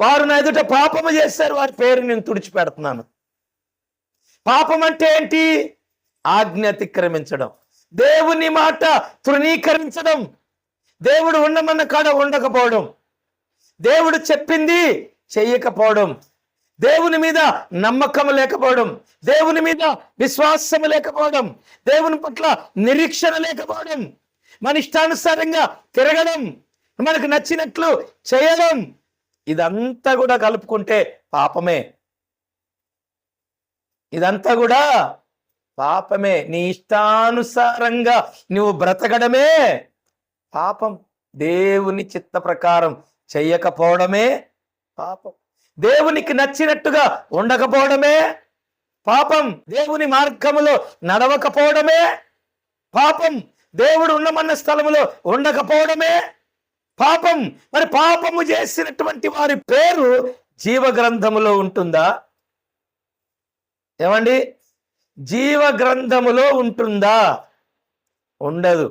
వారు నా ఎదుట పాపము చేశారు, వారి పేరు నేను తుడిచిపెడుతున్నాను. పాపం అంటే ఏంటి? ఆజ్ఞ అతిక్రమించడం, దేవుని మాట తృణీకరించడం, దేవుడు ఉండమన్న కాడ ఉండకపోవడం, దేవుడు చెప్పింది చెయ్యకపోవడం, దేవుని మీద నమ్మకం లేకపోవడం, దేవుని మీద విశ్వాసం లేకపోవడం, దేవుని పట్ల నిరీక్షణ లేకపోవడం, మన ఇష్టానుసారంగా తిరగడం, మనకు నచ్చినట్లు చేయడం, ఇదంతా కూడా కలుపుకుంటే పాపమే. ఇదంతా కూడా పాపమే. నీ ఇష్టానుసారంగా నువ్వు బ్రతకడమే పాపం. దేవుని చిత్త ప్రకారం చెయ్యకపోవడమే పాపం. దేవునికి నచ్చినట్టుగా ఉండకపోవడమే పాపం. దేవుని మార్గములో నడవకపోవడమే పాపం. దేవుడు ఉండమన్న స్థలములో ఉండకపోవడమే పాపం. మరి పాపము చేసినటువంటి వారి పేరు జీవ గ్రంథములో ఉంటుందా? ఏమండి, జీవ గ్రంథములో ఉంటుందా? ఉండదు.